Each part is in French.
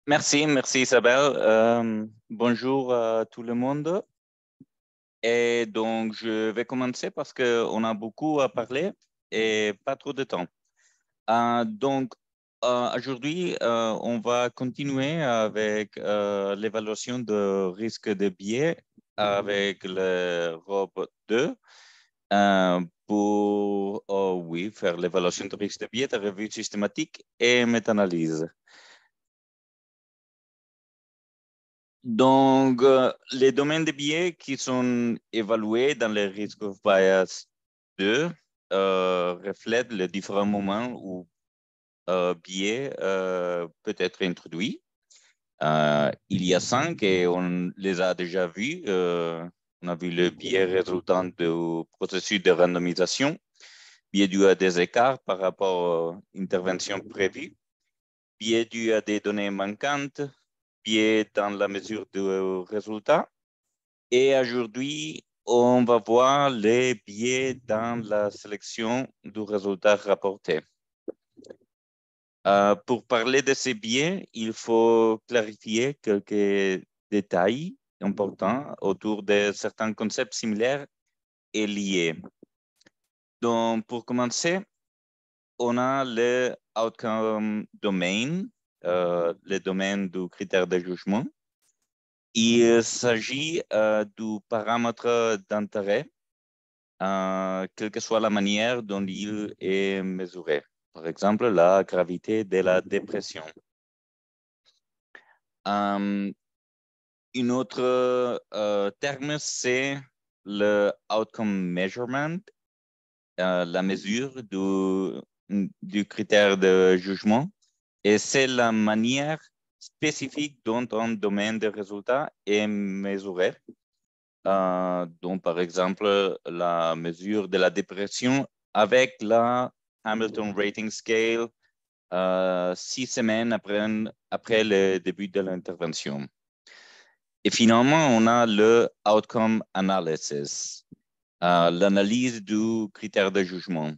Merci Isabelle. Bonjour à tout le monde. Et donc, je vais commencer parce qu'on a beaucoup à parler et pas trop de temps. Aujourd'hui, on va continuer avec l'évaluation de risque de biais avec le robot 2 pour oui, faire l'évaluation de risque de biais, de revue systématique et méta-analyse. Donc, les domaines de biais qui sont évalués dans le Risk of Bias 2 reflètent les différents moments où biais peut être introduit. Il y a 5 et on les a déjà vus. On a vu le biais résultant du processus de randomisation, biais dû à des écarts par rapport aux interventions prévues, biais dû à des données manquantes, biais dans la mesure du résultat. Et aujourd'hui, on va voir les biais dans la sélection du résultat rapporté. Pour parler de ces biais, il faut clarifier quelques détails importants autour de certains concepts similaires et liés. Donc, pour commencer, on a le outcome domain, le domaine du critère de jugement. Il s'agit du paramètre d'intérêt, quelle que soit la manière dont il est mesuré. Par exemple, la gravité de la dépression. Un autre terme, c'est le outcome measurement, la mesure du critère de jugement. Et c'est la manière spécifique dont un domaine de résultat est mesuré. Donc, par exemple, la mesure de la dépression avec la Hamilton Rating Scale 6 semaines après le début de l'intervention. Et finalement, on a le Outcome Analysis, l'analyse du critère de jugement.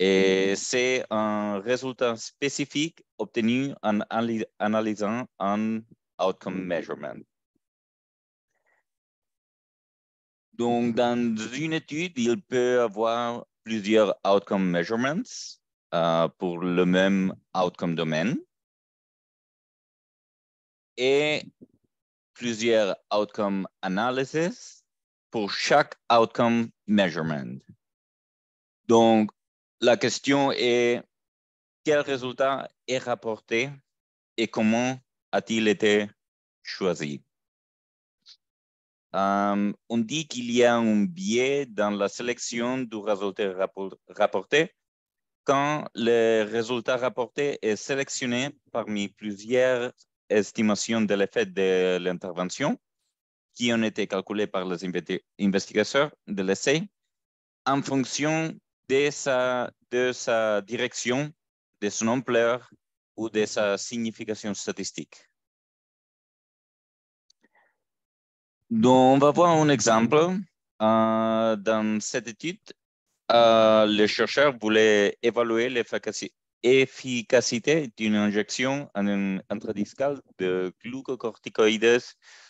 Et c'est un résultat spécifique obtenu en analysant un Outcome Measurement. Donc, dans une étude, il peut y avoir plusieurs outcome measurements pour le même outcome domaine et plusieurs outcome analysis pour chaque outcome measurement. Donc, la question est quel résultat est rapporté et comment a-t-il été choisi? On dit qu'il y a un biais dans la sélection du résultat rapporté quand le résultat rapporté est sélectionné parmi plusieurs estimations de l'effet de l'intervention qui ont été calculées par les investigateurs de l'essai en fonction de sa direction, de son ampleur ou de sa signification statistique. Donc, on va voir un exemple. Dans cette étude, les chercheurs voulaient évaluer l'efficacité d'une injection intradiscale de glucocorticoïdes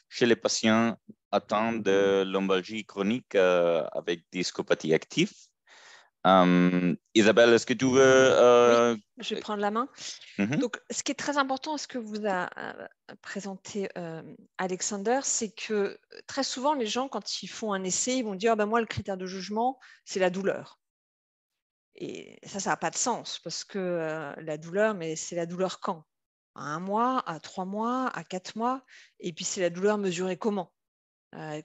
chez les patients atteints de lombalgie chronique avec discopathie active. Isabelle, est-ce que tu veux... Oui, je vais prendre la main. Donc, ce qui est très important, ce que vous a présenté Alexander, c'est que très souvent, les gens, quand ils font un essai, ils vont dire moi, le critère de jugement, c'est la douleur. Et ça n'a pas de sens parce que la douleur, mais c'est la douleur quand? À 1 mois, à 3 mois, à 4 mois. Et puis, c'est la douleur mesurée comment?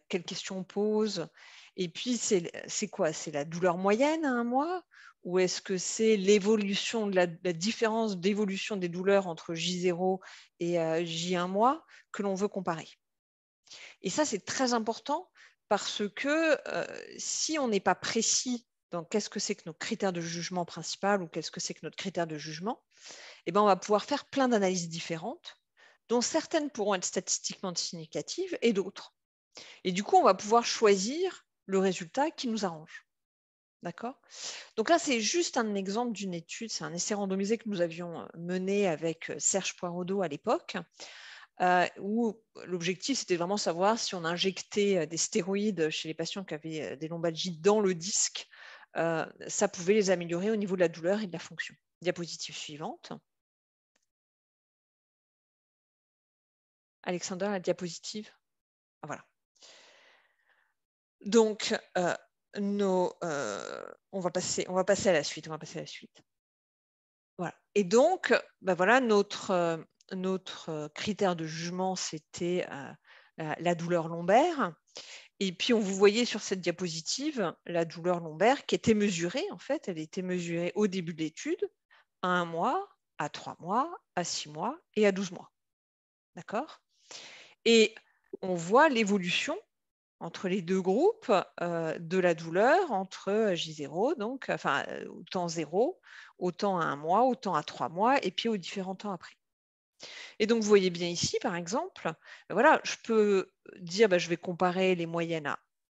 Quelles questions on pose? Et puis, c'est quoi? C'est la douleur moyenne à 1 mois? Ou est-ce que c'est l'évolution, la différence d'évolution des douleurs entre J0 et J1 mois que l'on veut comparer? Et ça, c'est très important parce que si on n'est pas précis dans qu'est-ce que c'est que notre critère de jugement principal ou qu'est-ce que c'est que notre critère de jugement, eh ben, on va pouvoir faire plein d'analyses différentes, dont certaines pourront être statistiquement significatives et d'autres. Et du coup, on va pouvoir choisir le résultat qui nous arrange. D'accord? Donc là, c'est juste un exemple d'une étude, c'est un essai randomisé que nous avions mené avec Serge Poirodeau à l'époque, où l'objectif, c'était vraiment savoir si on injectait des stéroïdes chez les patients qui avaient des lombalgies dans le disque, ça pouvait les améliorer au niveau de la douleur et de la fonction. Diapositive suivante. Alexander, la diapositive. Voilà. Donc, on va passer à la suite. Voilà. Et donc, ben voilà, notre critère de jugement, c'était la douleur lombaire. Et puis, vous voyez sur cette diapositive la douleur lombaire qui était mesurée, en fait. Elle était mesurée au début de l'étude, à 1 mois, à 3 mois, à 6 mois et à 12 mois. D'accord? Et on voit l'évolution entre les deux groupes de la douleur, entre J0, donc, enfin, au temps 0, autant à 1 mois, autant à 3 mois, et puis aux différents temps après. Et donc, vous voyez bien ici, par exemple, voilà, je peux dire, je vais comparer les moyennes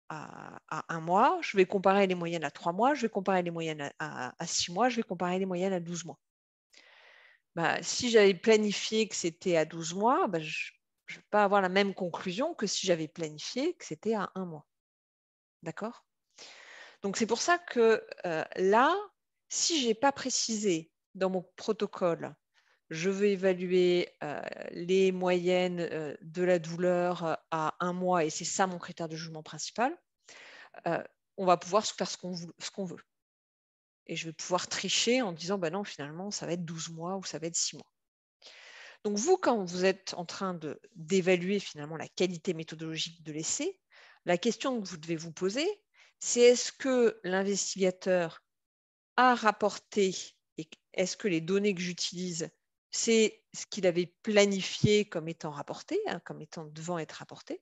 à 1 mois, je vais comparer les moyennes à 3 mois, je vais comparer les moyennes à 6 mois, je vais comparer les moyennes à 12 mois. Si j'avais planifié que c'était à 12 mois, je ne vais pas avoir la même conclusion que si j'avais planifié que c'était à 1 mois. D'accord? Donc, c'est pour ça que là, si je n'ai pas précisé dans mon protocole, je vais évaluer les moyennes de la douleur à 1 mois et c'est ça mon critère de jugement principal, on va pouvoir faire ce qu'on veut. Et je vais pouvoir tricher en disant, non, finalement, ça va être 12 mois ou ça va être 6 mois. Donc, vous, quand vous êtes en train d'évaluer finalement la qualité méthodologique de l'essai, la question que vous devez vous poser, c'est est-ce que l'investigateur a rapporté et est-ce que les données que j'utilise, c'est ce qu'il avait planifié comme étant rapporté, comme étant devant être rapporté,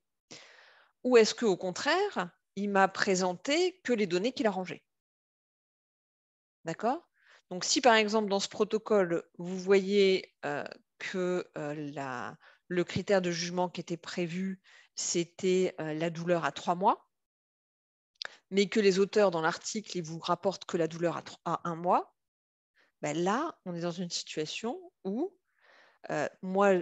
ou est-ce qu'au contraire, il m'a présenté que les données qu'il a rangées. D'accord? Donc, si par exemple, dans ce protocole, vous voyez que le critère de jugement qui était prévu, c'était la douleur à 3 mois, mais que les auteurs dans l'article, ils vous rapportent que la douleur à 1 mois, là, on est dans une situation où moi,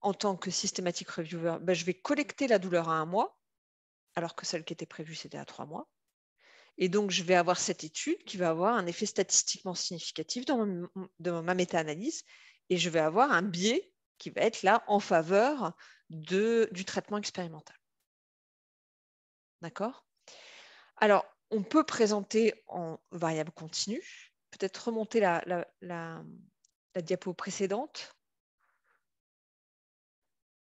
en tant que systematic reviewer, je vais collecter la douleur à 1 mois, alors que celle qui était prévue, c'était à 3 mois. Et donc, je vais avoir cette étude qui va avoir un effet statistiquement significatif dans ma méta-analyse et je vais avoir un biais qui va être là en faveur du traitement expérimental. D'accord? Alors, on peut présenter en variable continue. Peut-être remonter la diapo précédente.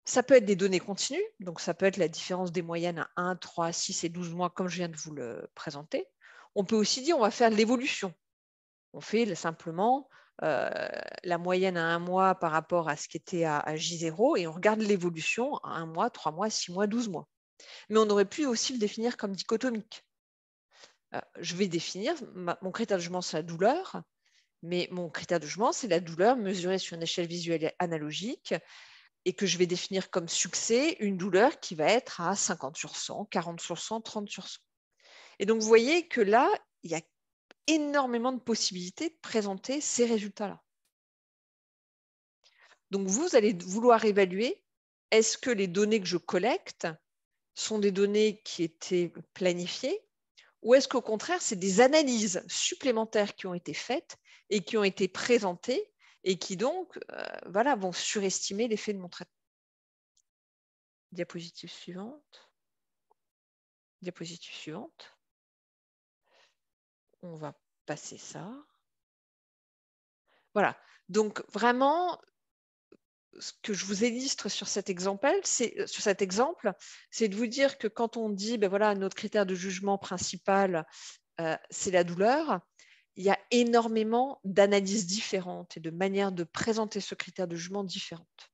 Ça peut être des données continues, donc ça peut être la différence des moyennes à 1, 3, 6 et 12 mois, comme je viens de vous le présenter. On peut aussi dire on va faire l'évolution. On fait simplement la moyenne à 1 mois par rapport à ce qui était à J0 et on regarde l'évolution à 1 mois, 3 mois, 6 mois, 12 mois. Mais on aurait pu aussi le définir comme dichotomique. Je vais définir, mon critère de jugement, c'est la douleur, mais mon critère de jugement, c'est la douleur mesurée sur une échelle visuelle analogique et que je vais définir comme succès une douleur qui va être à 50 sur 100, 40 sur 100, 30 sur 100. Et donc, vous voyez que là, il y a énormément de possibilités de présenter ces résultats-là. Donc, vous allez vouloir évaluer, est-ce que les données que je collecte sont des données qui étaient planifiées ou est-ce qu'au contraire, c'est des analyses supplémentaires qui ont été faites et qui ont été présentées et qui donc vont surestimer l'effet de mon traitement. Diapositive suivante. Diapositive suivante. On va passer ça. Voilà. Donc, vraiment, ce que je vous illustre sur cet exemple, c'est de vous dire que quand on dit, voilà, notre critère de jugement principal, c'est la douleur, il y a énormément d'analyses différentes et de manières de présenter ce critère de jugement différentes.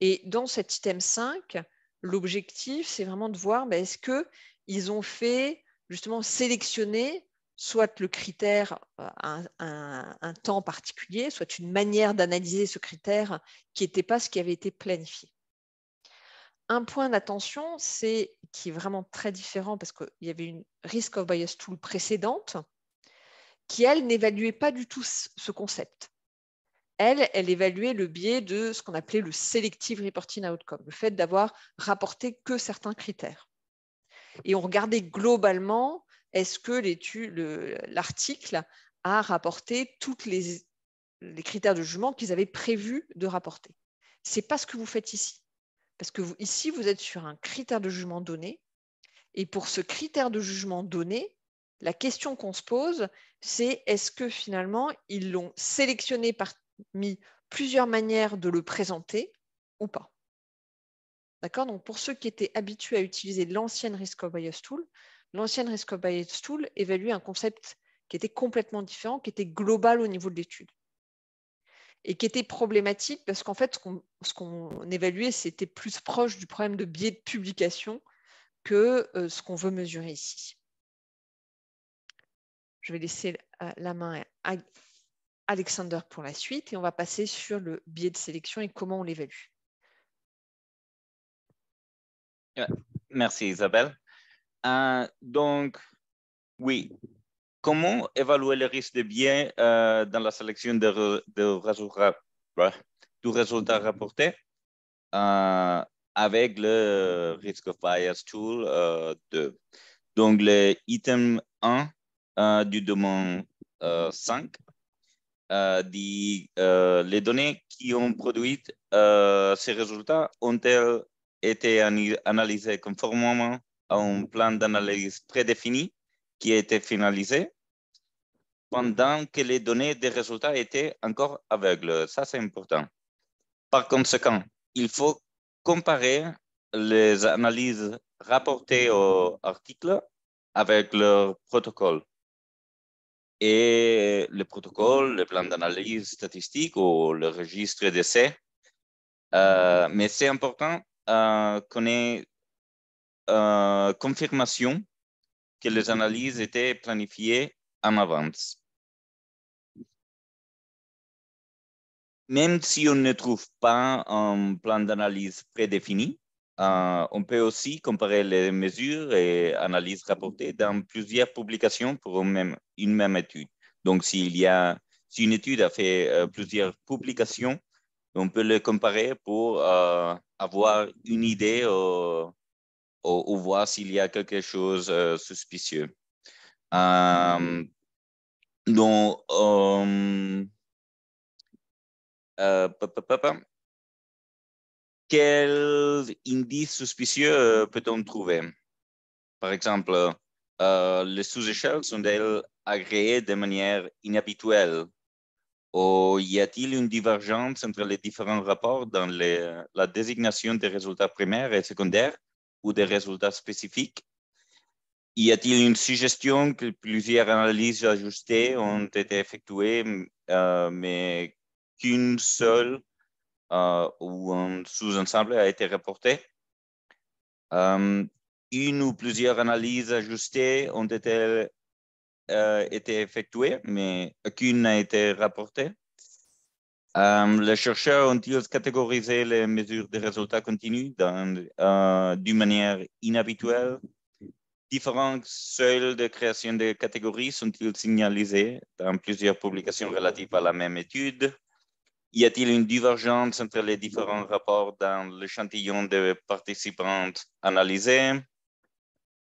Et dans cet item 5, l'objectif, c'est vraiment de voir est-ce qu'ils ont fait justement sélectionner soit le critère un temps particulier, soit une manière d'analyser ce critère qui n'était pas ce qui avait été planifié. Un point d'attention, qui est vraiment très différent parce qu'il y avait une risk of bias tool précédente qui, elle, n'évaluait pas du tout ce concept. Elle évaluait le biais de ce qu'on appelait le Selective Reporting Outcome, le fait d'avoir rapporté que certains critères. Et on regardait globalement, est-ce que l'article a rapporté tous les critères de jugement qu'ils avaient prévu de rapporter. Ce n'est pas ce que vous faites ici. Parce que ici, vous êtes sur un critère de jugement donné. Et pour ce critère de jugement donné, la question qu'on se pose, c'est est-ce que finalement, ils l'ont sélectionné parmi plusieurs manières de le présenter ou pas. D'accord? Donc, pour ceux qui étaient habitués à utiliser l'ancienne Risk of Bias Tool, l'ancienne Risk of Bias Tool évaluait un concept qui était complètement différent, qui était global au niveau de l'étude. Et qui était problématique parce qu'en fait, ce qu'on évaluait, c'était plus proche du problème de biais de publication que ce qu'on veut mesurer ici. Je vais laisser la main à Alexander pour la suite et on va passer sur le biais de sélection et comment on l'évalue. Merci Isabelle. Donc, oui, comment évaluer le risque de biais dans la sélection du résultat rapporté avec le Risk of Bias Tool 2. Donc, le item 1 du domaine 5 dit les données qui ont produit ces résultats ont-elles été analysées conformément à un plan d'analyse prédéfini qui a été finalisé pendant que les données des résultats étaient encore aveugles. Ça, c'est important. Par conséquent, il faut comparer les analyses rapportées au article avec leur protocole. Et le protocole, le plan d'analyse statistique ou le registre d'essai. Mais c'est important qu'on ait confirmation que les analyses étaient planifiées en avance. Même si on ne trouve pas un plan d'analyse prédéfini, on peut aussi comparer les mesures et analyses rapportées dans plusieurs publications pour une même étude. Donc, si une étude a fait plusieurs publications, on peut les comparer pour avoir une idée ou voir s'il y a quelque chose de suspicieux. Donc, quels indices suspicieux peut-on trouver? Par exemple, les sous-échelles sont-elles agréées de manière inhabituelle? Ou y a-t-il une divergence entre les différents rapports dans la désignation des résultats primaires et secondaires ou des résultats spécifiques? Y a-t-il une suggestion que plusieurs analyses ajustées ont été effectuées, mais qu'une seule ou un sous-ensemble a été reporté? Une ou plusieurs analyses ajustées ont été effectuées, mais aucune n'a été rapportée. Les chercheurs ont-ils catégorisé les mesures de résultats continus d'une manière inhabituelle? Différents seuils de création de catégories sont-ils signalisés dans plusieurs publications relatives à la même étude? Y a-t-il une divergence entre les différents rapports dans l'échantillon de participants analysés?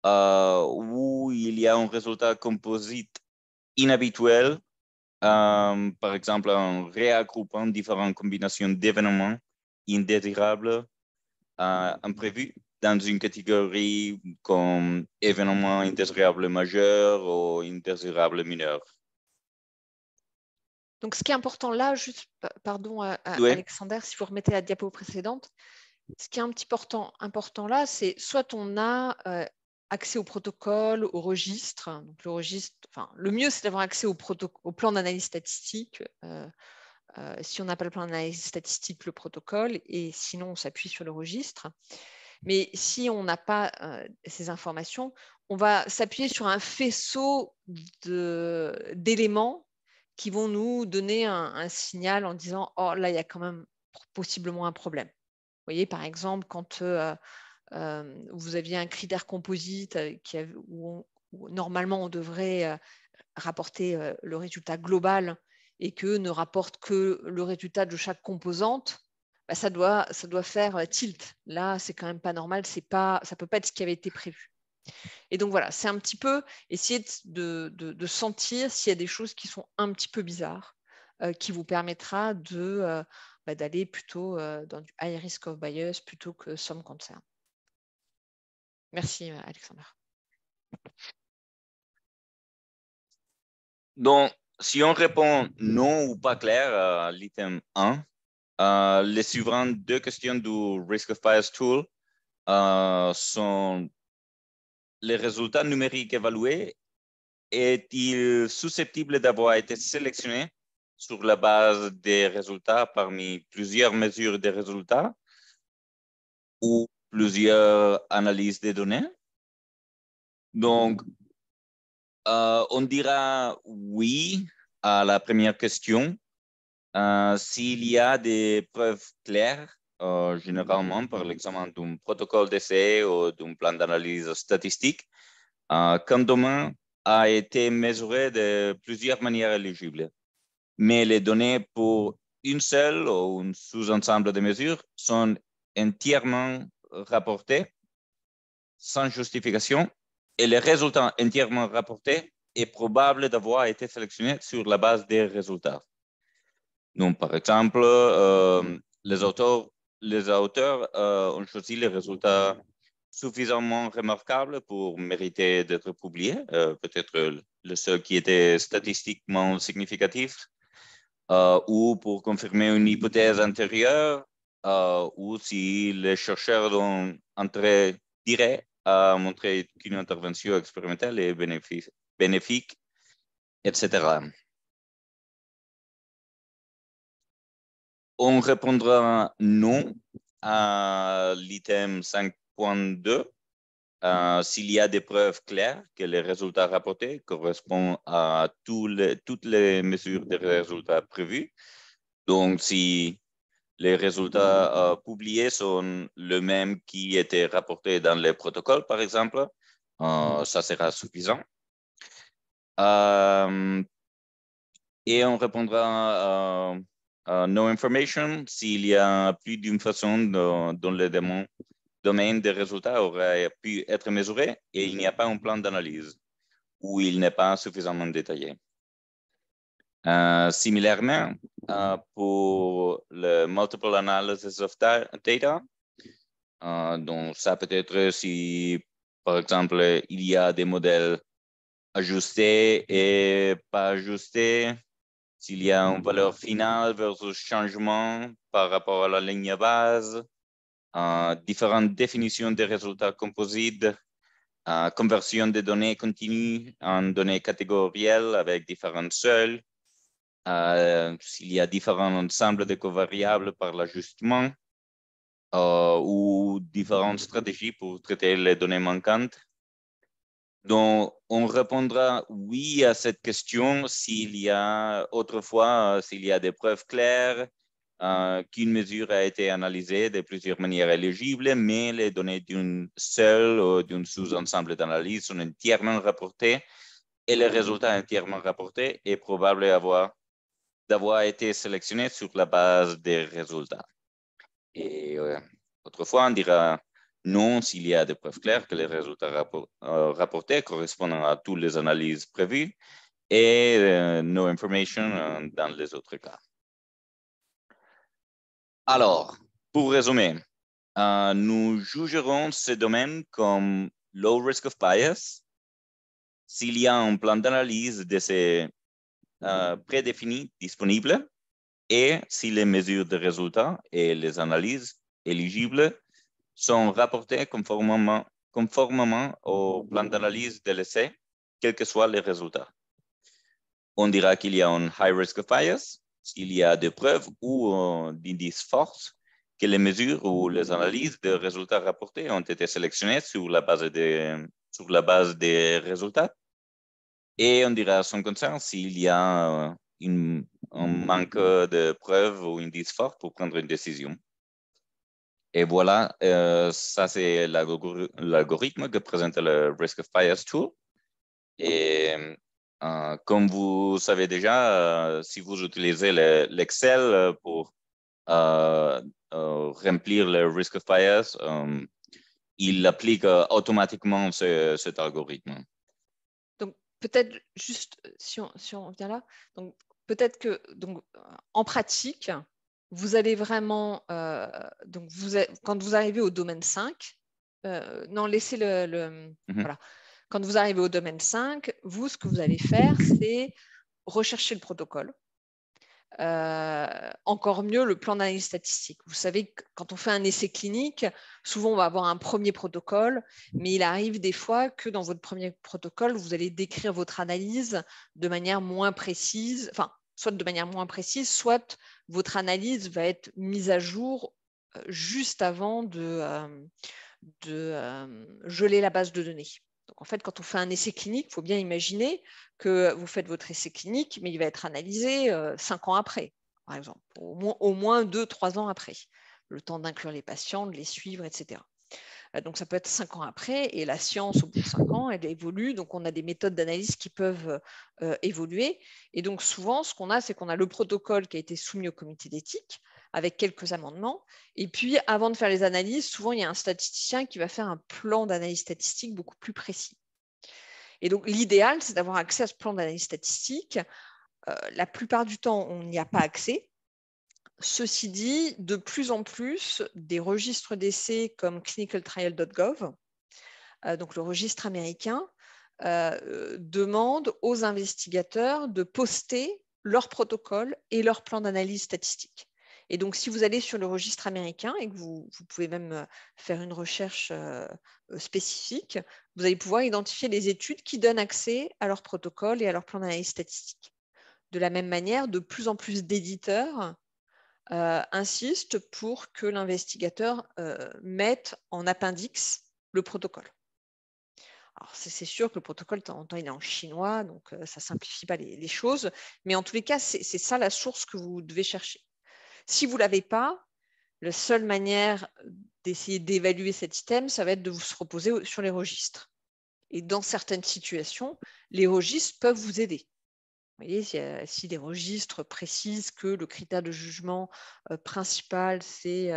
Où il y a un résultat composite inhabituel, par exemple en regroupant différentes combinations d'événements indésirables imprévus dans une catégorie comme événement indésirable majeur ou indésirable mineur. Donc, ce qui est important là, juste, pardon, Oui. Alexander, si vous remettez la diapo précédente, ce qui est un petit important là, c'est soit on a accès au protocole, au registre. Donc le registre, enfin, le mieux, c'est d'avoir accès au plan d'analyse statistique. Si on n'a pas le plan d'analyse statistique, le protocole, et sinon, on s'appuie sur le registre. Mais si on n'a pas ces informations, on va s'appuyer sur un faisceau d'éléments qui vont nous donner un signal en disant « Oh, là, il y a quand même possiblement un problème ». Vous voyez, par exemple, quand vous aviez un critère composite où normalement on devrait rapporter le résultat global et que ne rapporte que le résultat de chaque composante, bah, ça doit faire tilt. Là, c'est quand même pas normal, ça peut pas être ce qui avait été prévu. Et donc voilà, c'est un petit peu essayer de sentir s'il y a des choses qui sont un petit peu bizarres, qui vous permettra d'aller plutôt dans du high risk of bias plutôt que some concern. Merci Alexander. Donc, si on répond non ou pas clair à l'item 1, les suivantes 2 questions du Risk of Bias Tool sont les résultats numériques évalués. Est-il susceptible d'avoir été sélectionné sur la base des résultats parmi plusieurs mesures des résultats ou plusieurs analyses des données? Donc, on dira oui à la première question. S'il y a des preuves claires, généralement par l'examen d'un protocole d'essai ou d'un plan d'analyse statistique, qu'un domaine a été mesuré de plusieurs manières éligibles. Mais les données pour une seule ou un sous-ensemble de mesures sont entièrement rapportées sans justification et les résultats entièrement rapportés est probable d'avoir été sélectionné sur la base des résultats. Donc, par exemple, les auteurs ont choisi les résultats suffisamment remarquables pour mériter d'être publiés, peut-être le seul qui était statistiquement significatif, ou pour confirmer une hypothèse antérieure, ou si les chercheurs ont intérêt direct à montrer qu'une intervention expérimentale est bénéfique, etc. On répondra non à l'item 5.2 s'il y a des preuves claires que les résultats rapportés correspondent à toutes les mesures de résultats prévus. Donc, si les résultats publiés sont les mêmes qui étaient rapportés dans les protocoles, par exemple, ça sera suffisant. Et on répondra no information s'il y a plus d'une façon dont le domaine des résultats aurait pu être mesuré et il n'y a pas un plan d'analyse ou il n'est pas suffisamment détaillé. Similairement, pour le multiple analysis of data, donc ça peut être si, par exemple, il y a des modèles ajustés et pas ajustés, s'il y a une valeur finale versus changement par rapport à la ligne base, différentes définitions des résultats composites, conversion des données continues en données catégorielles avec différents seuils, s'il y a différents ensembles de covariables par l'ajustement ou différentes stratégies pour traiter les données manquantes. Donc, on répondra oui à cette question s'il y a autrefois, s'il y a des preuves claires qu'une mesure a été analysée de plusieurs manières éligibles, mais les données d'une seule ou d'un sous-ensemble d'analyse sont entièrement rapportées et les résultats entièrement rapportés est probable d'avoir été sélectionné sur la base des résultats. Et autrefois, on dira non s'il y a des preuves claires que les résultats rapportés correspondent à toutes les analyses prévues et no information dans les autres cas. Alors, pour résumer, nous jugerons ce domaine comme low risk of bias s'il y a un plan d'analyse de ces prédéfinis disponible et si les mesures de résultats et les analyses éligibles sont rapportées conformément au plan d'analyse de l'essai, quels que soient les résultats. On dira qu'il y a un high risk of bias s'il y a des preuves ou d'indices forts que les mesures ou les analyses de résultats rapportés ont été sélectionnées sur la base des résultats. Et on dira sans concern s'il y a un manque de preuves ou indices forts pour prendre une décision. Et voilà, ça c'est l'algorithme que présente le Risk of Bias Tool. Et Comme vous savez déjà, si vous utilisez l'Excel pour remplir le risk of bias, il applique automatiquement cet algorithme. Donc, peut-être juste, si on revient là, donc peut-être que en pratique, vous allez vraiment, quand vous arrivez au domaine 5, non, laissez voilà. Quand vous arrivez au domaine 5, vous, ce que vous allez faire, c'est rechercher le protocole. Encore mieux, le plan d'analyse statistique. Vous savez que quand on fait un essai clinique, souvent on va avoir un premier protocole, mais il arrive des fois que dans votre premier protocole, vous allez décrire votre analyse de manière moins précise, enfin, soit de manière moins précise, soit votre analyse va être mise à jour juste avant de geler la base de données. Donc, en fait, quand on fait un essai clinique, il faut bien imaginer que vous faites votre essai clinique, mais il va être analysé 5 ans après, par exemple, au moins 2-3 ans après, le temps d'inclure les patients, de les suivre, etc. Donc, ça peut être 5 ans après, et la science, au bout de 5 ans, elle évolue. Donc, on a des méthodes d'analyse qui peuvent évoluer. Et donc, souvent, ce qu'on a, c'est qu'on a le protocole qui a été soumis au comité d'éthique avec quelques amendements. Et puis, avant de faire les analyses, souvent, il y a un statisticien qui va faire un plan d'analyse statistique beaucoup plus précis. Et donc, l'idéal, c'est d'avoir accès à ce plan d'analyse statistique. La plupart du temps, on n'y a pas accès. Ceci dit, de plus en plus, des registres d'essais comme clinicaltrial.gov, donc le registre américain, demandent aux investigateurs de poster leur protocole et leur plan d'analyse statistique. Et donc, si vous allez sur le registre américain et que vous pouvez même faire une recherche spécifique, vous allez pouvoir identifier les études qui donnent accès à leur protocole et à leur plan d'analyse statistique. De la même manière, de plus en plus d'éditeurs insistent pour que l'investigateur mette en appendice le protocole. Alors, c'est sûr que le protocole, de temps en temps, il est en chinois, donc ça ne simplifie pas les choses. Mais en tous les cas, c'est ça la source que vous devez chercher. Si vous ne l'avez pas, la seule manière d'essayer d'évaluer cet item, ça va être de vous reposer sur les registres. Et dans certaines situations, les registres peuvent vous aider. Vous voyez, si les registres précisent que le critère de jugement principal, c'est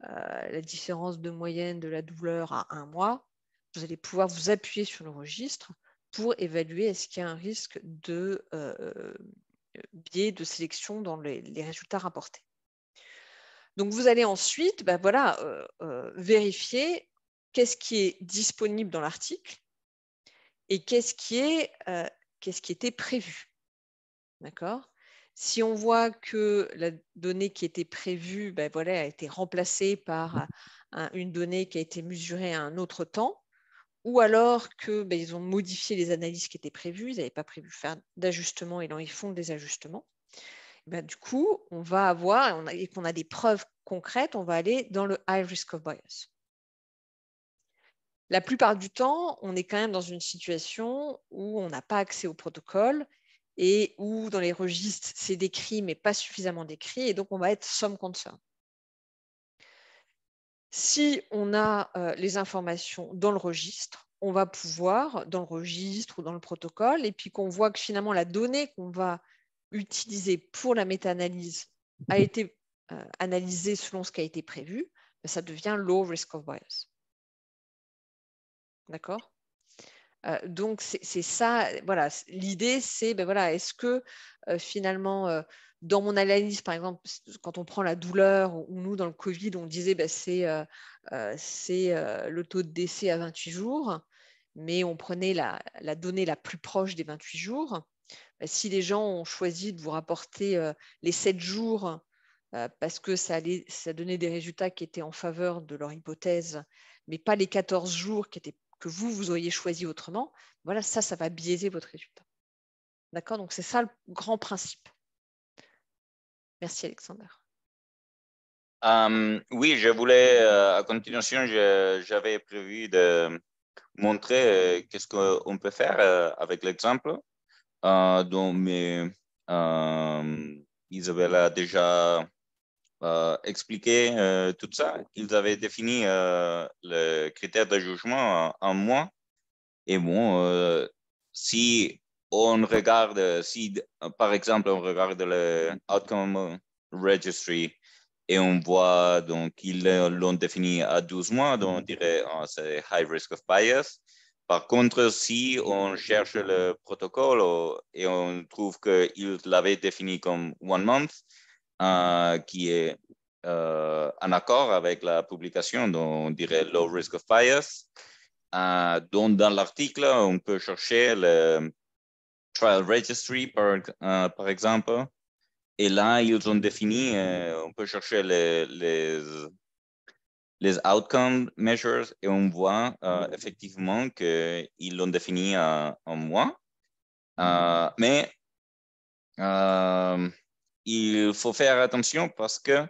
la différence de moyenne de la douleur à 1 mois, vous allez pouvoir vous appuyer sur le registre pour évaluer est-ce qu'il y a un risque de biais de sélection dans les résultats rapportés. Donc, vous allez ensuite vérifier qu'est-ce qui est disponible dans l'article et qu'est-ce qui était prévu. D'accord ? Si on voit que la donnée qui était prévue a été remplacée par une donnée qui a été mesurée à un autre temps, ou alors qu'ils ont modifié les analyses qui étaient prévues, ils n'avaient pas prévu faire d'ajustements et là, ils font des ajustements, du coup, on va avoir, et qu'on a des preuves concrètes, on va aller dans le high risk of bias. La plupart du temps, on est quand même dans une situation où on n'a pas accès au protocole et où dans les registres, c'est décrit, mais pas suffisamment décrit, et donc on va être some concern. Si on a les informations dans le registre, on va pouvoir, dans le registre ou dans le protocole, et puis qu'on voit que finalement la donnée qu'on va utiliser pour la méta-analyse a été analysée selon ce qui a été prévu, ça devient low risk of bias. D'accord ? Donc, c'est ça, voilà, l'idée, c'est, est-ce que finalement, dans mon analyse, par exemple, quand on prend la douleur, ou nous, dans le Covid, on disait, c'est le taux de décès à 28 jours, mais on prenait la donnée la plus proche des 28 jours. Si les gens ont choisi de vous rapporter les 7 jours parce que ça donnait des résultats qui étaient en faveur de leur hypothèse, mais pas les 14 jours que vous auriez choisi autrement, voilà, ça va biaiser votre résultat. D'accord ? Donc, c'est ça le grand principe. Merci, Alexander. Oui, je voulais, à continuation, j'avais prévu de montrer qu'est-ce qu'on peut faire avec l'exemple. Mais Isabelle a déjà expliqué tout ça. Ils avaient défini le critère de jugement en mois. Et bon, si on regarde, si par exemple on regarde le Outcome Registry et on voit donc qu'ils l'ont défini à 12 mois, donc on dirait c'est high risk of bias. Par contre, si on cherche le protocole et on trouve qu'il l'avait défini comme 1 month, qui est en accord avec la publication, donc on dirait low risk of bias. Donc dans l'article, on peut chercher le Trial Registry, par exemple. Et là, ils ont défini, on peut chercher les outcome measures et on voit effectivement qu'ils l'ont défini en mois. Mais il faut faire attention parce que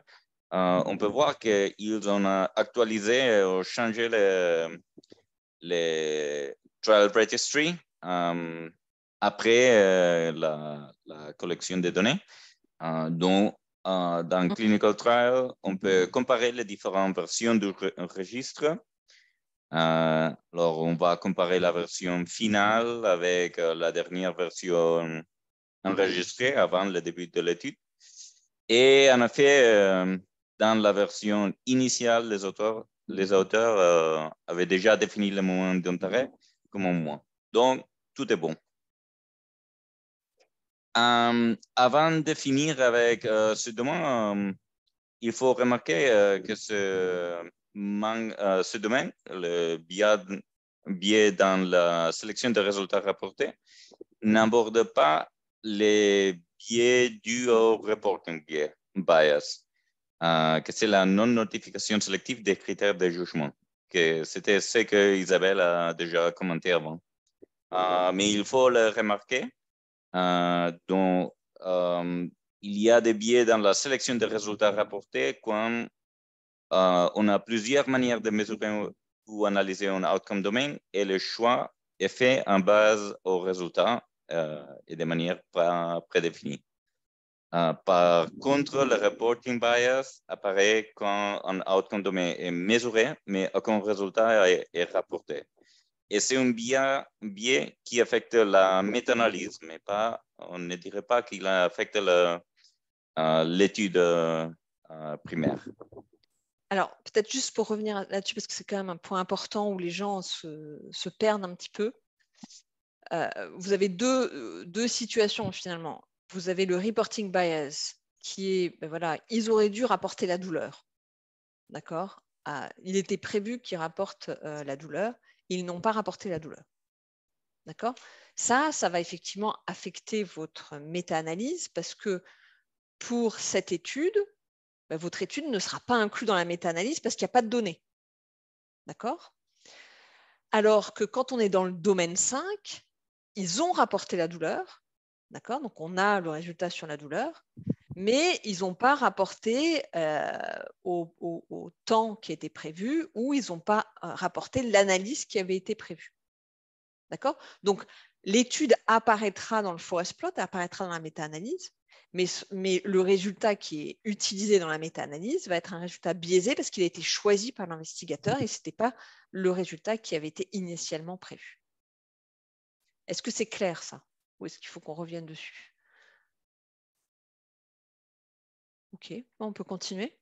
on peut voir qu'ils ont actualisé ou changé les Trial Registry après la collection des données. Donc, dans Clinical Trial, on peut comparer les différentes versions du registre. Alors, on va comparer la version finale avec la dernière version enregistrée avant le début de l'étude. Et en effet, dans la version initiale, les auteurs avaient déjà défini le moment d'intérêt comme un mois. Donc, tout est bon. Avant de finir avec ce domaine, il faut remarquer que ce domaine, le biais dans la sélection des résultats rapportés, n'aborde pas les biais dus au reporting bias, que c'est la non-notification sélective des critères de jugement, que c'était ce que Isabelle a déjà commenté avant. Mais il faut le remarquer. Donc, il y a des biais dans la sélection des résultats rapportés quand on a plusieurs manières de mesurer ou analyser un outcome domain et le choix est fait en base aux résultats et de manière prédéfinie. Par contre, le reporting bias apparaît quand un outcome domain est mesuré, mais aucun résultat est rapporté. Et c'est un biais qui affecte la méta-analyse, mais on ne dirait pas qu'il affecte l'étude primaire. Alors, peut-être juste pour revenir là-dessus, parce que c'est quand même un point important où les gens se perdent un petit peu. Vous avez deux situations finalement. Vous avez le reporting bias qui est, ben voilà, ils auraient dû rapporter la douleur. D'accord ? Il était prévu qu'ils rapportent la douleur. Ils n'ont pas rapporté la douleur. D'accord ? Ça va effectivement affecter votre méta-analyse parce que pour cette étude, ben, votre étude ne sera pas inclue dans la méta-analyse parce qu'il n'y a pas de données. D'accord ? Alors que quand on est dans le domaine 5, ils ont rapporté la douleur. D'accord ? Donc, on a le résultat sur la douleur, mais ils n'ont pas rapporté au temps qui était prévu ou ils n'ont pas rapporté l'analyse qui avait été prévue. D'accord ? Donc, l'étude apparaîtra dans le forest plot, apparaîtra dans la méta-analyse, mais le résultat qui est utilisé dans la méta-analyse va être un résultat biaisé parce qu'il a été choisi par l'investigateur et ce n'était pas le résultat qui avait été initialement prévu. Est-ce que c'est clair ça ? Ou est-ce qu'il faut qu'on revienne dessus ? Ok, on peut continuer.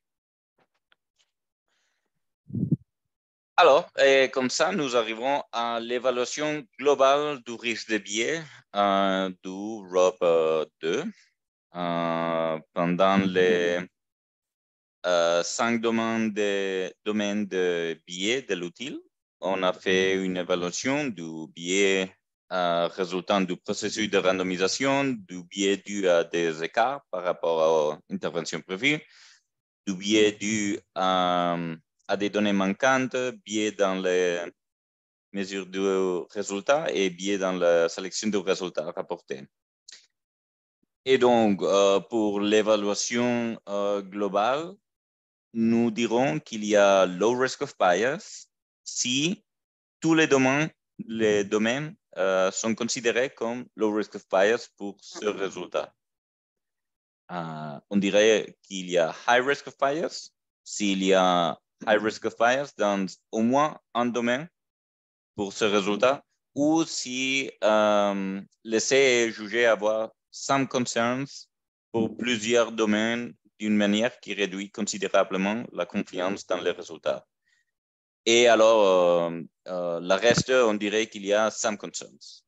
Alors, et comme ça, nous arrivons à l'évaluation globale du risque de biais du ROP 2 pendant les 5 domaines de biais de l'outil. On a fait une évaluation du biais résultant du processus de randomisation, du biais dû à des écarts par rapport aux interventions prévues, du biais dû à des données manquantes, biais dans les mesures du résultat et biais dans la sélection du résultat rapporté. Et donc, pour l'évaluation globale, nous dirons qu'il y a low risk of bias si tous les domaines sont considérés comme low risk of bias pour ce résultat. On dirait qu'il y a high risk of bias s'il y a high risk of bias dans au moins un domaine pour ce résultat ou si l'essai est jugé avoir some concerns pour plusieurs domaines d'une manière qui réduit considérablement la confiance dans les résultats. Et alors, le reste, on dirait qu'il y a some concerns.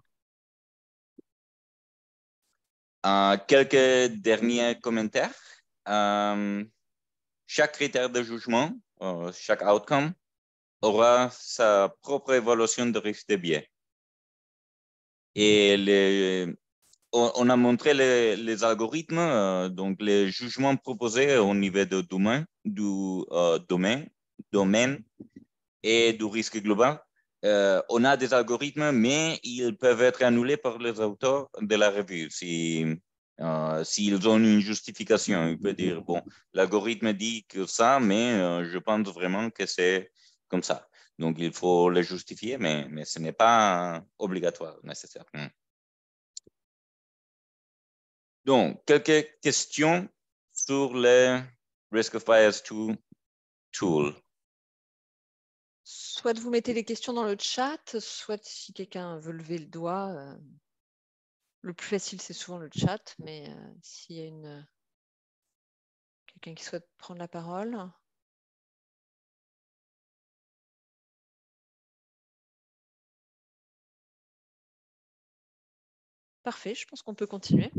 Quelques derniers commentaires. Chaque critère de jugement, chaque outcome, aura sa propre évaluation de risque de biais. Et on a montré les algorithmes, donc les jugements proposés au niveau du domaine et du risque global. On a des algorithmes, mais ils peuvent être annulés par les auteurs de la revue s'ils ont une justification. Ils peuvent dire, bon, l'algorithme dit que ça, mais je pense vraiment que c'est comme ça. Donc, il faut le justifier, mais ce n'est pas obligatoire nécessairement. Donc, quelques questions sur le Risk of Bias 2 tool. Soit vous mettez les questions dans le chat, soit si quelqu'un veut lever le doigt. Le plus facile, c'est souvent le chat, mais s'il y a quelqu'un qui souhaite prendre la parole. Parfait, je pense qu'on peut continuer.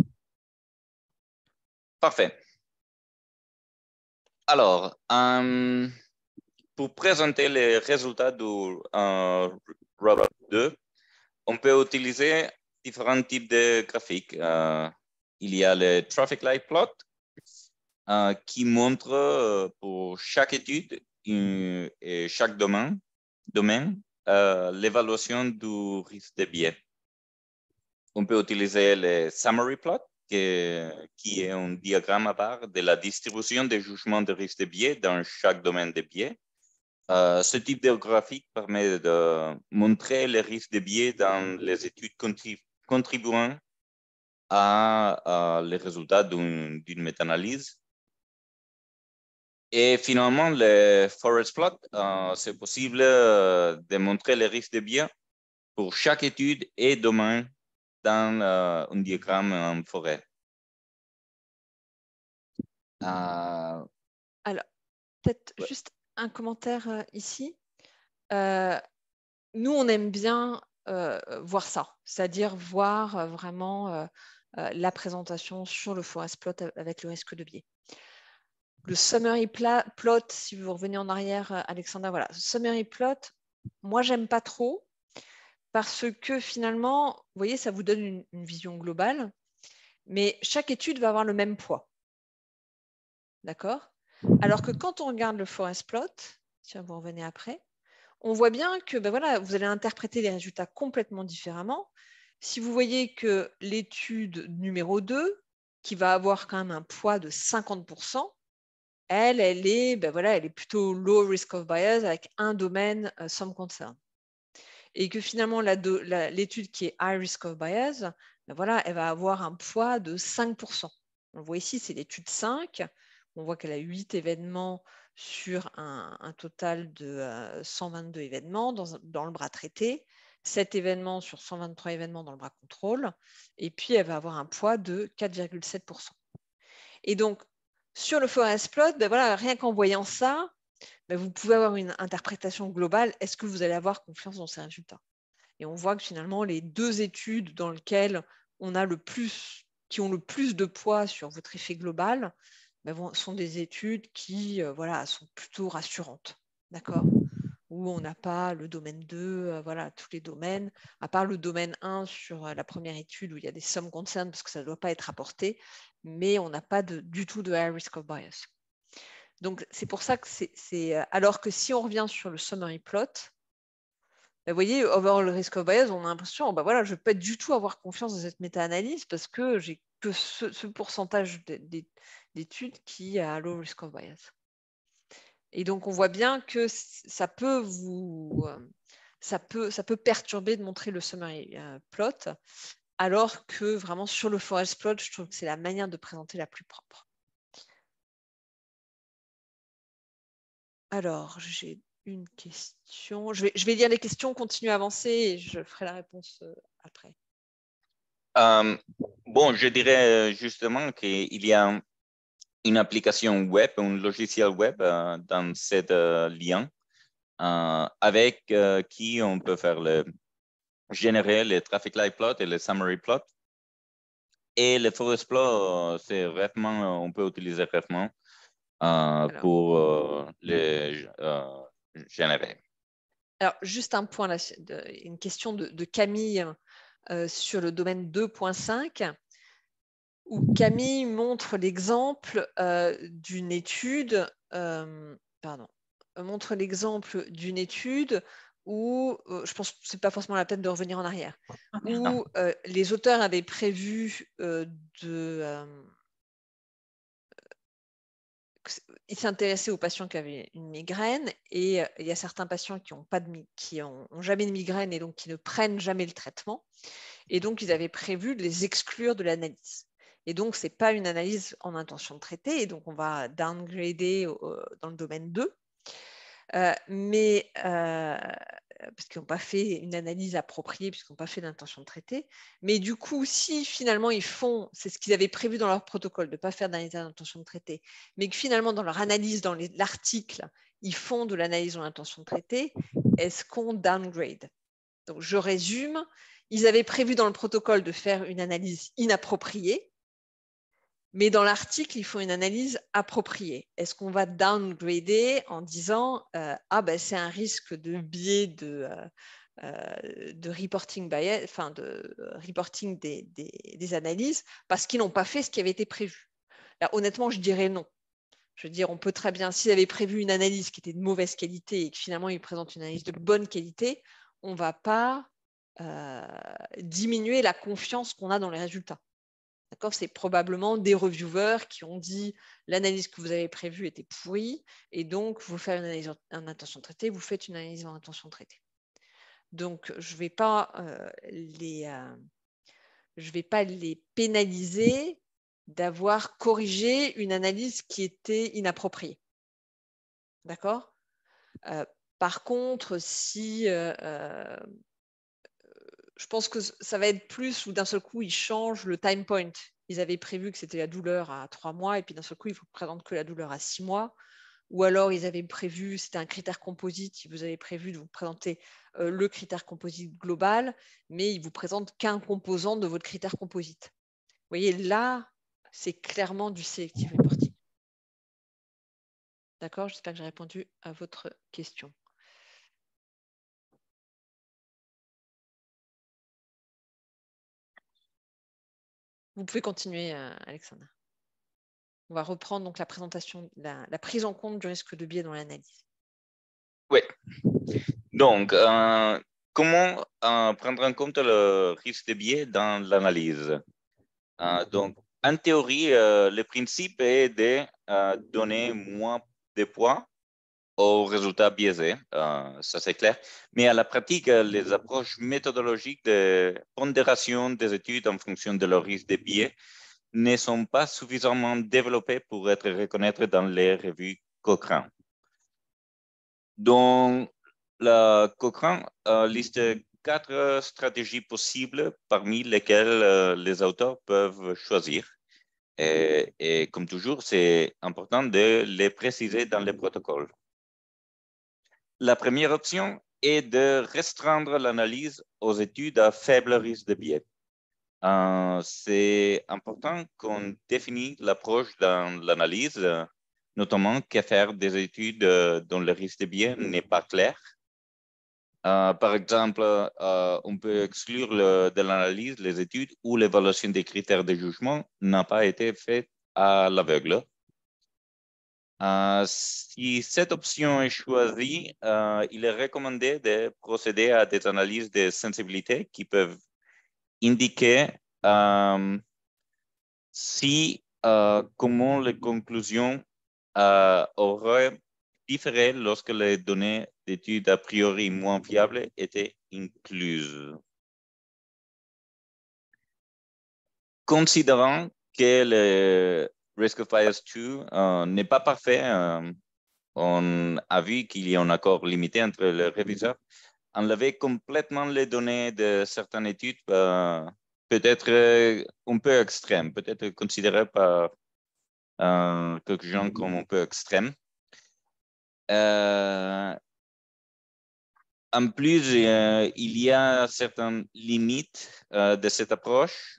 Parfait. Alors, pour présenter les résultats du Robot 2, on peut utiliser différents types de graphiques. Il y a le Traffic Light Plot qui montre pour chaque étude et chaque domaine l'évaluation du risque de biais. On peut utiliser le Summary Plot qui est un diagramme à barre de la distribution des jugements de risque de biais dans chaque domaine de biais. Ce type de graphique permet de montrer les risques de biais dans les études contribuant à les résultats d'une méta-analyse. Et finalement, le Forest Plot, c'est possible de montrer les risques de biais pour chaque étude et domaine dans un diagramme en forêt. Alors, peut-être juste un commentaire ici. Nous, on aime bien voir ça, c'est-à-dire voir vraiment la présentation sur le Forest Plot avec le risque de biais. Le Summary Plot, si vous revenez en arrière, Alexandra, voilà, Summary Plot, moi, j'aime pas trop parce que finalement, vous voyez, ça vous donne une vision globale, mais chaque étude va avoir le même poids. D'accord? Alors que quand on regarde le Forest Plot, tiens, vous revenez après, on voit bien que ben voilà, vous allez interpréter les résultats complètement différemment. Si vous voyez que l'étude numéro 2, qui va avoir quand même un poids de 50%, elle est, ben voilà, elle est plutôt low risk of bias avec un domaine some concern. Et que finalement, l'étude qui est high risk of bias, ben voilà, elle va avoir un poids de 5%. On voit ici, c'est l'étude 5. On voit qu'elle a 8 événements sur un total de 122 événements dans le bras traité, 7 événements sur 123 événements dans le bras contrôle, et puis elle va avoir un poids de 4,7%. Et donc, sur le Forest Plot, ben voilà, rien qu'en voyant ça, ben vous pouvez avoir une interprétation globale. Est-ce que vous allez avoir confiance dans ces résultats? Et on voit que finalement, les deux études dans lesquelles on a qui ont le plus de poids sur votre effet global, ben sont des études qui voilà, sont plutôt rassurantes. D'accord? Où on n'a pas le domaine 2, voilà, tous les domaines, à part le domaine 1 sur la première étude où il y a des some concerns parce que ça ne doit pas être rapporté, mais on n'a pas du tout de high risk of bias. Donc, c'est pour ça que c'est. Alors que si on revient sur le summary plot, vous voyez, overall risk of bias, on a l'impression, ben voilà, je ne vais pas du tout avoir confiance dans cette méta-analyse parce que j'ai que ce pourcentage d'études qui a low risk of bias. Et donc, on voit bien que ça peut perturber de montrer le summary plot, alors que vraiment sur le forest plot, je trouve que c'est la manière de présenter la plus propre. Alors, j'ai une question. Je vais lire les questions, continuer à avancer et je ferai la réponse après. Bon, je dirais justement qu'il y a une application web, un logiciel web dans ce lien avec qui on peut faire générer le traffic light plot et le summary plot. Et le forest plot, c'est vraiment, on peut utiliser vraiment pour les générer. Alors, juste un point, là, une question de Camille sur le domaine 2.5, où Camille montre l'exemple d'une étude, montre l'exemple d'une étude où, je pense que ce n'est pas forcément la peine de revenir en arrière, où les auteurs avaient prévu ils s'intéressaient aux patients qui avaient une migraine et il y a certains patients qui n'ont jamais de migraine et donc qui ne prennent jamais le traitement. Et donc, ils avaient prévu de les exclure de l'analyse. Et donc, ce n'est pas une analyse en intention de traiter. Et donc, on va downgrader dans le domaine 2. Parce qu'ils n'ont pas fait une analyse appropriée, puisqu'ils n'ont pas fait d'intention de traiter. Mais du coup, si finalement ils font, c'est ce qu'ils avaient prévu dans leur protocole, de ne pas faire d'analyse d'intention de traiter, mais que finalement dans leur analyse, dans l'article, ils font de l'analyse en intention de traiter, est-ce qu'on downgrade? Donc je résume, ils avaient prévu dans le protocole de faire une analyse inappropriée, mais dans l'article, il faut une analyse appropriée. Est-ce qu'on va downgrader en disant c'est un risque de biais de reporting bias, enfin de reporting des analyses parce qu'ils n'ont pas fait ce qui avait été prévu. Là, honnêtement, je dirais non. Je veux dire, on peut très bien, s'ils avaient prévu une analyse qui était de mauvaise qualité et que finalement ils présentent une analyse de bonne qualité, on ne va pas diminuer la confiance qu'on a dans les résultats. C'est probablement des reviewers qui ont dit l'analyse que vous avez prévue était pourrie et donc vous faites une analyse en intention de traiter, vous faites une analyse en intention de traiter. Donc, je ne vais pas les pénaliser d'avoir corrigé une analyse qui était inappropriée. D'accord ? Par contre, si je pense que ça va être plus où d'un seul coup, ils changent le time point. Ils avaient prévu que c'était la douleur à 3 mois et puis d'un seul coup, ils ne vous présentent que la douleur à 6 mois. Ou alors, ils avaient prévu, c'était un critère composite, ils vous avaient prévu de vous présenter le critère composite global, mais ils ne vous présentent qu'un composant de votre critère composite. Vous voyez, là, c'est clairement du selective reporting. D'accord ? J'espère que j'ai répondu à votre question. Vous pouvez continuer, Alexandre. On va reprendre donc la présentation, la prise en compte du risque de biais dans l'analyse. Oui. Donc, comment prendre en compte le risque de biais dans l'analyse? Donc, en théorie, le principe est de donner moins de poids aux résultats biaisés, ça c'est clair. Mais à la pratique, les approches méthodologiques de pondération des études en fonction de leur risque de biais ne sont pas suffisamment développées pour être reconnues dans les revues Cochrane. Donc, la Cochrane liste 4 stratégies possibles parmi lesquelles les auteurs peuvent choisir. Et comme toujours, c'est important de les préciser dans les protocoles. La première option est de restreindre l'analyse aux études à faible risque de biais. C'est important qu'on définisse l'approche dans l'analyse, notamment que faire des études dont le risque de biais n'est pas clair. Par exemple, on peut exclure de l'analyse les études où l'évaluation des critères de jugement n'a pas été faite à l'aveugle. Si cette option est choisie, il est recommandé de procéder à des analyses de sensibilité qui peuvent indiquer comment les conclusions auraient différé lorsque les données d'études a priori moins fiables étaient incluses. Considérant que le Risk of Bias 2 n'est pas parfait, on a vu qu'il y a un accord limité entre les réviseurs. Enlever complètement les données de certaines études, peut-être un peu extrême, peut-être considéré par quelques gens comme un peu extrême. En plus, il y a certaines limites de cette approche.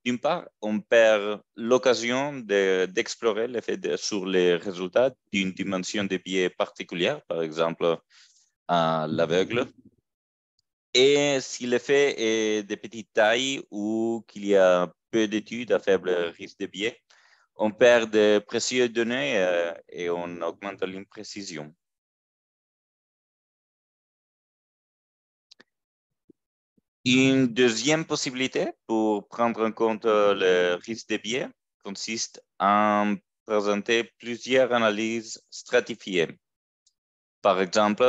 D'une part, on perd l'occasion d'explorer l'effet sur les résultats d'une dimension de biais particulière, par exemple l'aveugle. Et si l'effet est de petite taille ou qu'il y a peu d'études à faible risque de biais, on perd de précieuses données et on augmente l'imprécision. Une deuxième possibilité pour prendre en compte le risque de biais consiste en présenter plusieurs analyses stratifiées. Par exemple,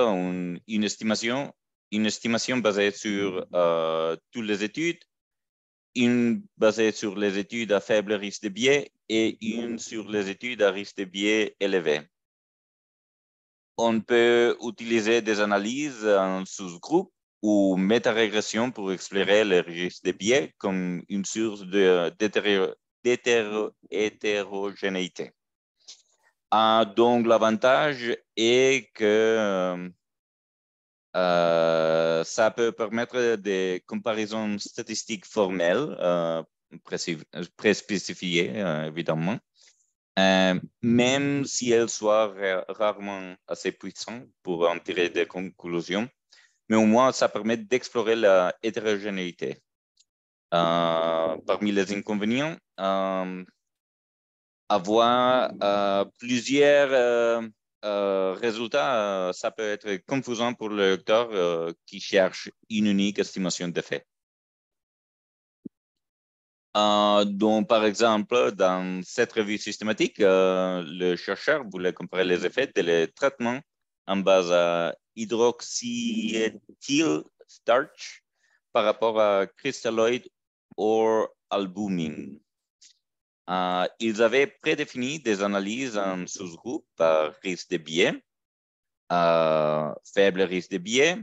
une estimation basée sur toutes les études, une basée sur les études à faible risque de biais et une sur les études à risque de biais élevé. On peut utiliser des analyses en sous-groupes ou métarégression pour explorer les risques de biais comme une source d'hétérogénéité. Donc, l'avantage est que ça peut permettre des comparaisons statistiques formelles, préspécifiées, évidemment, même si elles soient rarement assez puissantes pour en tirer des conclusions. Mais au moins, ça permet d'explorer la hétérogénéité. Parmi les inconvénients, avoir plusieurs résultats, ça peut être confusant pour le lecteur qui cherche une unique estimation d'effet. Donc, par exemple, dans cette revue systématique, le chercheur voulait comparer les effets des traitements en base à hydroxyethyl starch par rapport à cristalloïd ou albumin. Ils avaient prédéfini des analyses en sous-groupes par risque de biais, faible risque de biais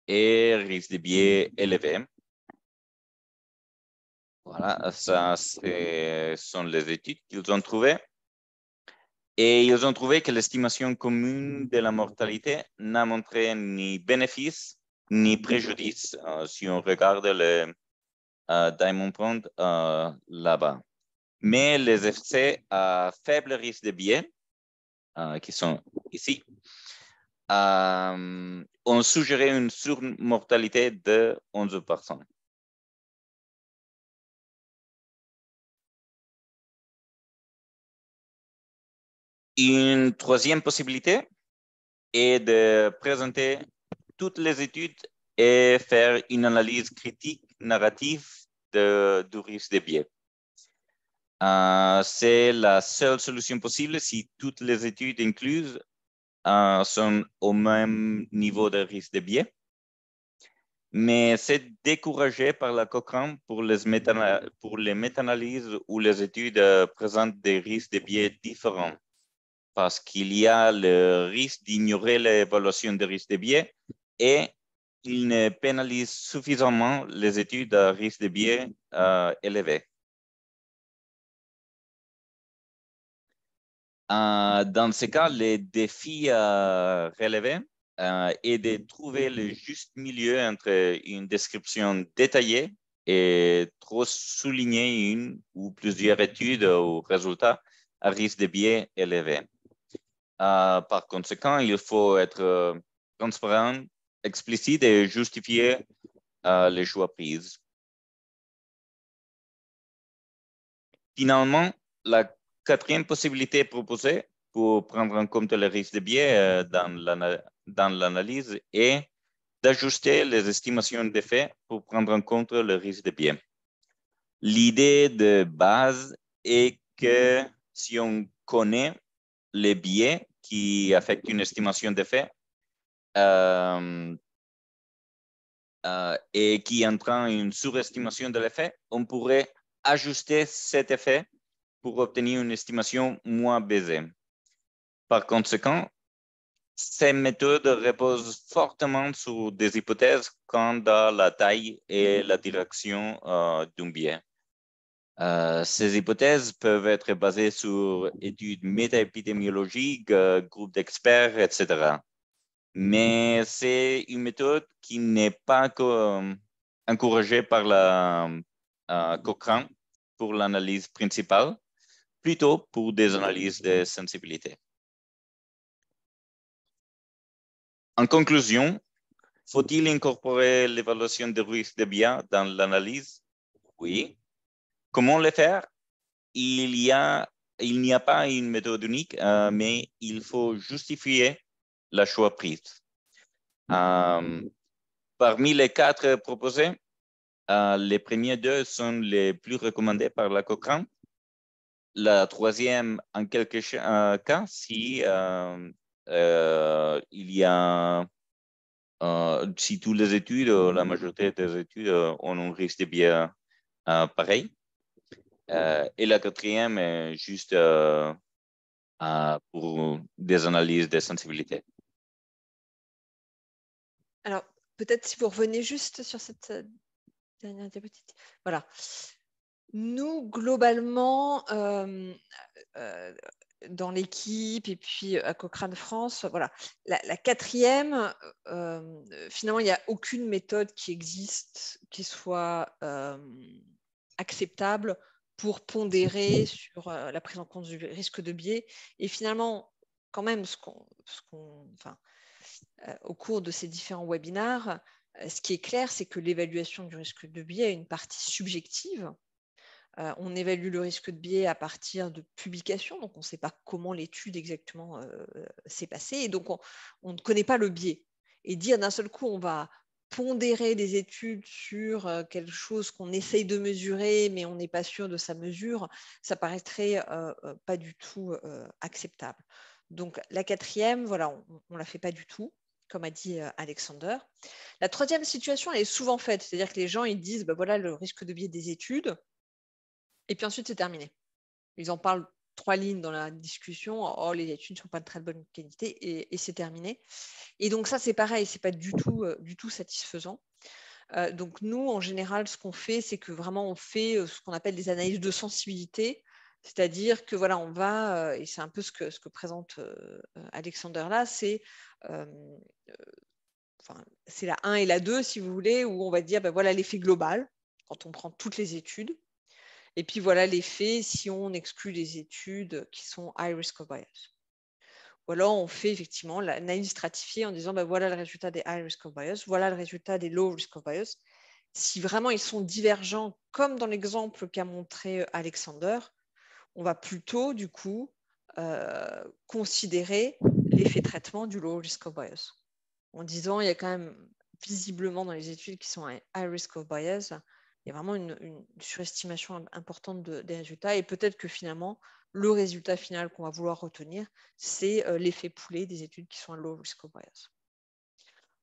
et risque de biais élevé. Voilà, ça sont les études qu'ils ont trouvées. Et ils ont trouvé que l'estimation commune de la mortalité n'a montré ni bénéfice ni préjudice si on regarde le Diamond Point là-bas. Mais les effets à faible risque de biais, qui sont ici, ont suggéré une surmortalité de 11%. Une troisième possibilité est de présenter toutes les études et faire une analyse critique narrative du risque de biais. C'est la seule solution possible si toutes les études incluses sont au même niveau de risque de biais. Mais c'est découragé par la Cochrane pour les méta-analyses où les études présentent des risques de biais différents, parce qu'il y a le risque d'ignorer l'évaluation des risques de biais et il ne pénalise suffisamment les études à risque de biais élevé. Dans ce cas, le défi relevé est de trouver le juste milieu entre une description détaillée et trop souligner une ou plusieurs études ou résultats à risque de biais élevé. Par conséquent, il faut être transparent, explicite et justifier les choix pris. Finalement, la quatrième possibilité proposée pour prendre en compte le risque de biais dans l'analyse est d'ajuster les estimations d'effet pour prendre en compte le risque de biais. L'idée de base est que si on connaît les biais qui affectent une estimation d'effet et qui entraînent une surestimation de l'effet, on pourrait ajuster cet effet pour obtenir une estimation moins baissée. Par conséquent, ces méthodes reposent fortement sur des hypothèses quant à la taille et la direction d'un biais. Ces hypothèses peuvent être basées sur études méta-épidémiologiques, groupes d'experts, etc. Mais c'est une méthode qui n'est pas encouragée par la Cochrane pour l'analyse principale, plutôt pour des analyses de sensibilité. En conclusion, faut-il incorporer l'évaluation de risque de biais dans l'analyse? Oui. Comment le faire? Il n'y a pas une méthode unique, mais il faut justifier le choix pris. Parmi les 4 proposés, les premiers 2 sont les plus recommandés par la Cochrane. La troisième, en quelques cas, si il y a si toutes les études, la majorité des études ont un risque de biais pareil. Et la quatrième est juste pour des analyses de sensibilité. Alors, peut-être si vous revenez juste sur cette dernière diapositive. Voilà. Nous, globalement, dans l'équipe et puis à Cochrane France, voilà. La quatrième, finalement, il n'y a aucune méthode qui existe qui soit acceptable pour pondérer sur la prise en compte du risque de biais. Et finalement, quand même, au cours de ces différents webinaires, ce qui est clair, c'est que l'évaluation du risque de biais a une partie subjective. On évalue le risque de biais à partir de publications, donc on ne sait pas comment l'étude exactement s'est passée, et donc on ne connaît pas le biais. Et dire d'un seul coup, on va pondérer des études sur quelque chose qu'on essaye de mesurer, mais on n'est pas sûr de sa mesure, ça paraîtrait pas du tout acceptable. Donc la quatrième, voilà, on ne la fait pas du tout, comme a dit Alexander. La troisième situation, elle est souvent faite, c'est-à-dire que les gens ils disent, ben voilà le risque de biais des études, et puis ensuite c'est terminé. Ils en parlent 3 lignes dans la discussion, oh les études ne sont pas de très bonne qualité, et c'est terminé. Et donc ça c'est pareil, c'est pas du tout satisfaisant. Donc nous en général ce qu'on fait, c'est que vraiment on fait ce qu'on appelle des analyses de sensibilité, c'est-à-dire que voilà on va, et c'est un peu ce que présente Alexander là, c'est la 1 et la 2 si vous voulez, où on va dire ben voilà l'effet global quand on prend toutes les études. Et puis voilà l'effet si on exclut les études qui sont high risk of bias. Ou alors on fait effectivement l'analyse stratifiée en disant ben voilà le résultat des high risk of bias, voilà le résultat des low risk of bias. Si vraiment ils sont divergents, comme dans l'exemple qu'a montré Alexander, on va plutôt du coup considérer l'effet traitement du low risk of bias. En disant il y a quand même visiblement dans les études qui sont high risk of bias, il y a vraiment une surestimation importante des résultats, et peut-être que finalement, le résultat final qu'on va vouloir retenir, c'est l'effet poulet des études qui sont à low risk of bias.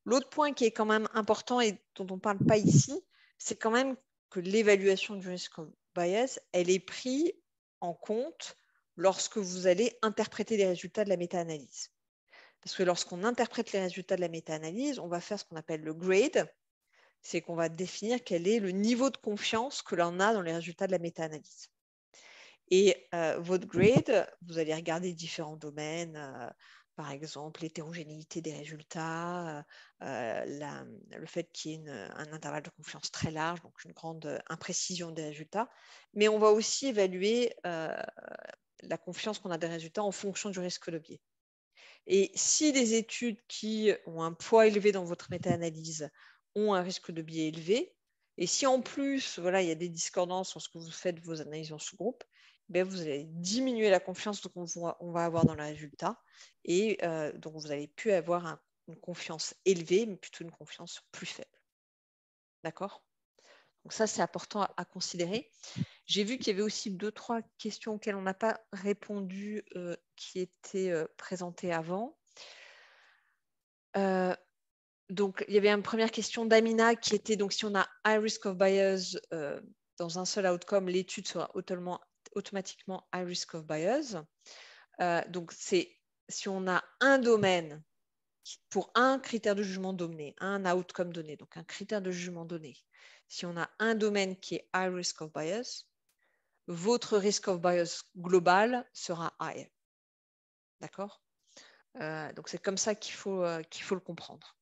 L'autre point qui est quand même important et dont on ne parle pas ici, c'est quand même que l'évaluation du risk of bias, elle est prise en compte lorsque vous allez interpréter les résultats de la méta-analyse. Parce que lorsqu'on interprète les résultats de la méta-analyse, on va faire ce qu'on appelle le grade, c'est qu'on va définir quel est le niveau de confiance que l'on a dans les résultats de la méta-analyse. Et votre grade, vous allez regarder différents domaines, par exemple l'hétérogénéité des résultats, le fait qu'il y ait un intervalle de confiance très large, donc une grande imprécision des résultats. Mais on va aussi évaluer la confiance qu'on a des résultats en fonction du risque de biais. Et si les études qui ont un poids élevé dans votre méta-analyse ont un risque de biais élevé, et si en plus, voilà, il y a des discordances lorsque vous faites vos analyses en sous-groupe, ben vous allez diminuer la confiance qu'on va avoir dans le résultat, et donc vous allez plus avoir une confiance élevée, mais plutôt une confiance plus faible. D'accord? Donc ça, c'est important à considérer. J'ai vu qu'il y avait aussi 2-3 questions auxquelles on n'a pas répondu qui étaient présentées avant. Donc, il y avait une première question d'Amina qui était, donc si on a high risk of bias dans un seul outcome, l'étude sera automatiquement high risk of bias. Donc, c'est si on a un domaine pour un critère de jugement donné, un outcome donné, donc un critère de jugement donné, si on a un domaine qui est high risk of bias, votre risk of bias global sera high. D'accord? Donc c'est comme ça qu'il faut le comprendre.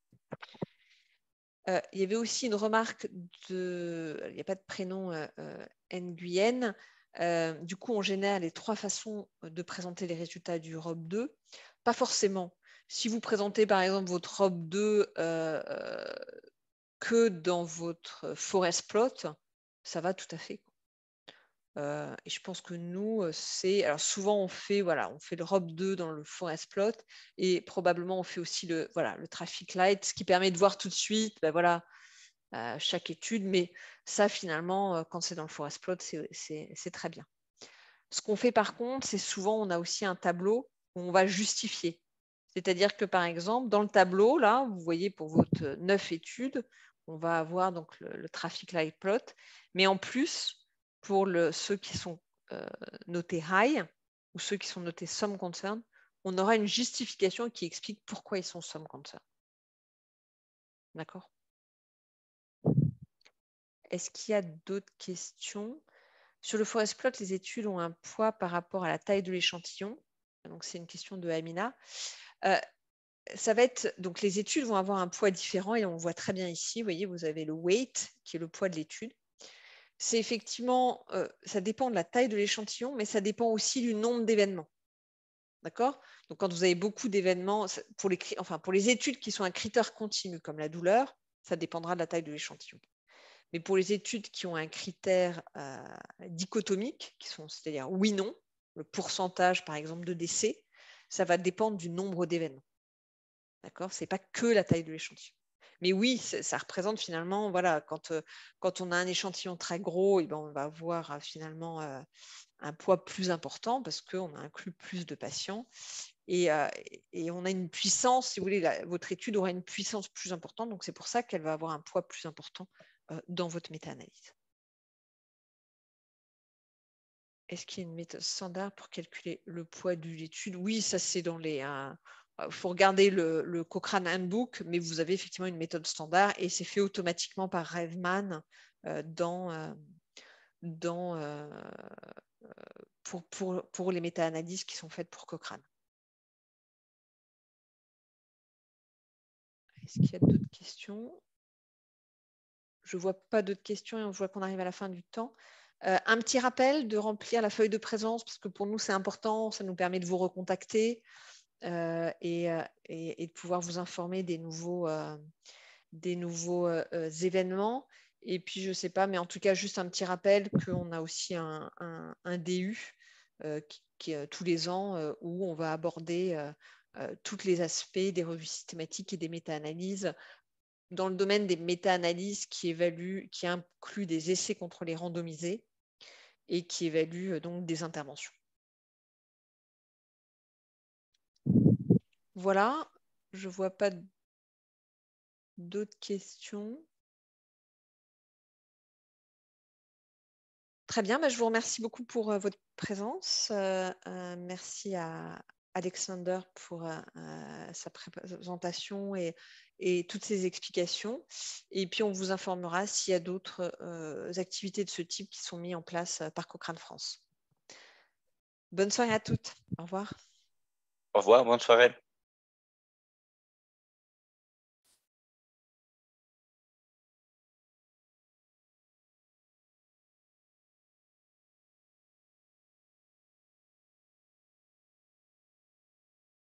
Il y avait aussi une remarque il n'y a pas de prénom Nguyen. Du coup, on génère les 3 façons de présenter les résultats du ROB2. Pas forcément. Si vous présentez par exemple votre ROB2 que dans votre forest plot, ça va tout à fait. Et je pense que nous, alors souvent on fait le ROB2 dans le forest plot et probablement on fait aussi le traffic light, ce qui permet de voir tout de suite chaque étude, mais ça finalement, quand c'est dans le forest plot, c'est très bien. Ce qu'on fait par contre, c'est souvent on a aussi un tableau où on va justifier. C'est-à-dire que par exemple, dans le tableau, là, vous voyez pour votre 9 études, on va avoir donc le traffic light plot, mais en plus, pour ceux qui sont notés high ou ceux qui sont notés some concern, on aura une justification qui explique pourquoi ils sont some concern. D'accord? Est-ce qu'il y a d'autres questions? Sur le forest plot, les études ont un poids par rapport à la taille de l'échantillon. Donc, c'est une question de Amina. Ça va être, donc les études vont avoir un poids différent et on voit très bien ici, vous voyez, vous avez le weight qui est le poids de l'étude. C'est effectivement, ça dépend de la taille de l'échantillon, mais ça dépend aussi du nombre d'événements. D'accord? Donc, quand vous avez beaucoup d'événements, pour les études qui sont un critère continu comme la douleur, ça dépendra de la taille de l'échantillon. Mais pour les études qui ont un critère dichotomique, c'est-à-dire oui-non, le pourcentage par exemple de décès, ça va dépendre du nombre d'événements. D'accord? Ce n'est pas que la taille de l'échantillon. Mais oui, ça représente finalement, voilà, quand on a un échantillon très gros, et ben on va avoir finalement un poids plus important parce qu'on a inclus plus de patients. Et on a une puissance, si vous voulez, votre étude aura une puissance plus importante, donc c'est pour ça qu'elle va avoir un poids plus important dans votre méta-analyse. Est-ce qu'il y a une méthode standard pour calculer le poids de l'étude? Oui, ça c'est dans les... Il faut regarder le Cochrane Handbook, mais vous avez effectivement une méthode standard et c'est fait automatiquement par Revman pour les méta-analyses qui sont faites pour Cochrane. Est-ce qu'il y a d'autres questions? Je ne vois pas d'autres questions et on voit qu'on arrive à la fin du temps. Un petit rappel de remplir la feuille de présence parce que pour nous c'est important, ça nous permet de vous recontacter et de pouvoir vous informer des nouveaux événements. Et puis je ne sais pas, mais en tout cas juste un petit rappel qu'on a aussi un DU qui tous les ans où on va aborder tous les aspects des revues systématiques et des méta-analyses dans le domaine des méta-analyses qui inclut des essais contrôlés randomisés et qui évaluent donc des interventions. Voilà, je ne vois pas d'autres questions. Très bien, je vous remercie beaucoup pour votre présence. Merci à Alexander pour sa présentation et toutes ses explications. Et puis, on vous informera s'il y a d'autres activités de ce type qui sont mises en place par Cochrane France. Bonne soirée à toutes. Au revoir. Au revoir, bonne soirée.